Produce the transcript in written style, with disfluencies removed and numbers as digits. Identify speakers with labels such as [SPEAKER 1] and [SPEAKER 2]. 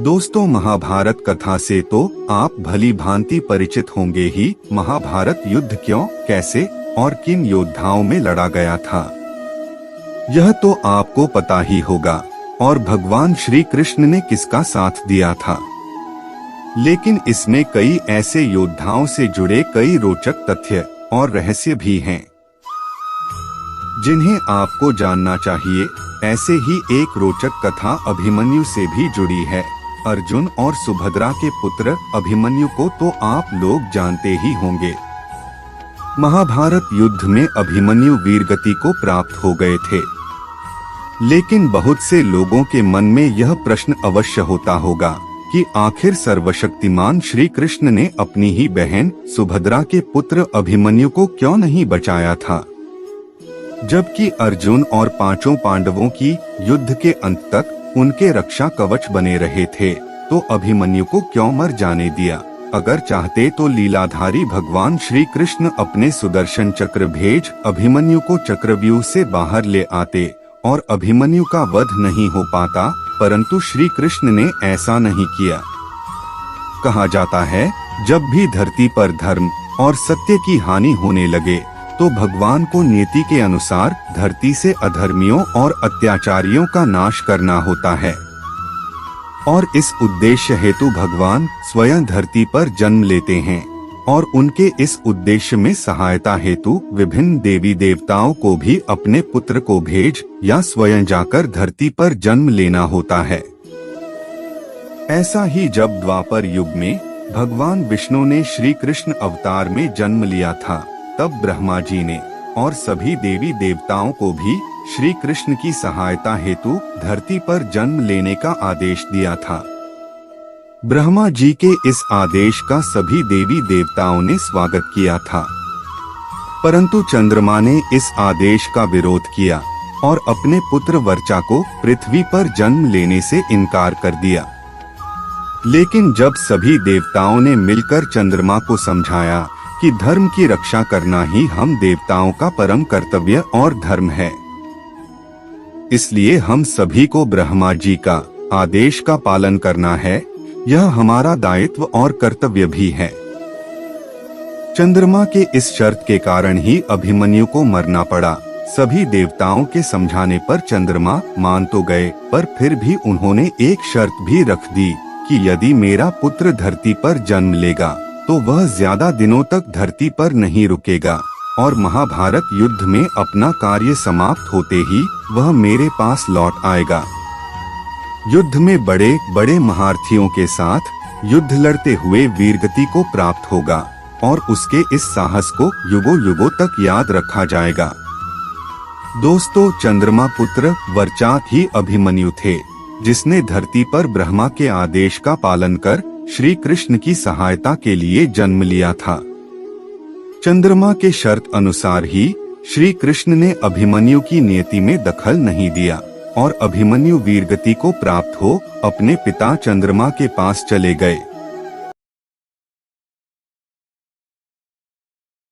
[SPEAKER 1] दोस्तों, महाभारत कथा से तो आप भली भांति परिचित होंगे ही। महाभारत युद्ध क्यों, कैसे और किन योद्धाओं में लड़ा गया था, यह तो आपको पता ही होगा। और भगवान श्री कृष्ण ने किसका साथ दिया था। लेकिन इसमें कई ऐसे योद्धाओं से जुड़े कई रोचक तथ्य और रहस्य भी हैं, जिन्हें आपको जानना चाहिए। ऐसे ही एक रोचक कथा अभिमन्यु से भी जुड़ी है। अर्जुन और सुभद्रा के पुत्र अभिमन्यु को तो आप लोग जानते ही होंगे। महाभारत युद्ध में अभिमन्यु वीरगति को प्राप्त हो गए थे। लेकिन बहुत से लोगों के मन में यह प्रश्न अवश्य होता होगा कि आखिर सर्वशक्तिमान श्री कृष्ण ने अपनी ही बहन सुभद्रा के पुत्र अभिमन्यु को क्यों नहीं बचाया था, जबकि अर्जुन और पांचों पांडवों की युद्ध के अंत तक उनके रक्षा कवच बने रहे थे, तो अभिमन्यु को क्यों मर जाने दिया। अगर चाहते तो लीलाधारी भगवान श्री कृष्ण अपने सुदर्शन चक्र भेज अभिमन्यु को चक्रव्यूह से बाहर ले आते और अभिमन्यु का वध नहीं हो पाता, परंतु श्री कृष्ण ने ऐसा नहीं किया। कहा जाता है, जब भी धरती पर धर्म और सत्य की हानि होने लगे तो भगवान को नियति के अनुसार धरती से अधर्मियों और अत्याचारियों का नाश करना होता है। और इस उद्देश्य हेतु भगवान स्वयं धरती पर जन्म लेते हैं और उनके इस उद्देश्य में सहायता हेतु विभिन्न देवी देवताओं को भी अपने पुत्र को भेज या स्वयं जाकर धरती पर जन्म लेना होता है। ऐसा ही जब द्वापर युग में भगवान विष्णु ने श्री कृष्ण अवतार में जन्म लिया था, तब ब्रह्मा जी ने और सभी देवी देवताओं को भी श्री कृष्ण की सहायता हेतु धरती पर जन्म लेने का आदेश दिया था। ब्रह्मा जी के इस आदेश का सभी देवी देवताओं ने स्वागत किया था, परंतु चंद्रमा ने इस आदेश का विरोध किया और अपने पुत्र वर्चा को पृथ्वी पर जन्म लेने से इनकार कर दिया। लेकिन जब सभी देवताओं ने मिलकर चंद्रमा को समझाया कि धर्म की रक्षा करना ही हम देवताओं का परम कर्तव्य और धर्म है, इसलिए हम सभी को ब्रह्मा जी का आदेश का पालन करना है, यह हमारा दायित्व और कर्तव्य भी है। चंद्रमा के इस शर्त के कारण ही अभिमन्यु को मरना पड़ा। सभी देवताओं के समझाने पर चंद्रमा मान तो गए, पर फिर भी उन्होंने एक शर्त भी रख दी कि यदि मेरा पुत्र धरती पर जन्म लेगा तो वह ज्यादा दिनों तक धरती पर नहीं रुकेगा और महाभारत युद्ध में अपना कार्य समाप्त होते ही वह मेरे पास लौट आएगा। युद्ध में बड़े बड़े महारथियों के साथ युद्ध लड़ते हुए वीरगति को प्राप्त होगा और उसके इस साहस को युगों युगों तक याद रखा जाएगा। दोस्तों, चंद्रमा पुत्र वर्चा ही अभिमन्यु थे, जिसने धरती पर ब्रह्मा के आदेश का पालन कर श्री कृष्ण की सहायता के लिए जन्म लिया था। चंद्रमा के शर्त अनुसार ही श्री कृष्ण ने अभिमन्यु की नियति में दखल नहीं दिया और अभिमन्यु वीरगति को प्राप्त हो अपने पिता चंद्रमा के पास चले गए।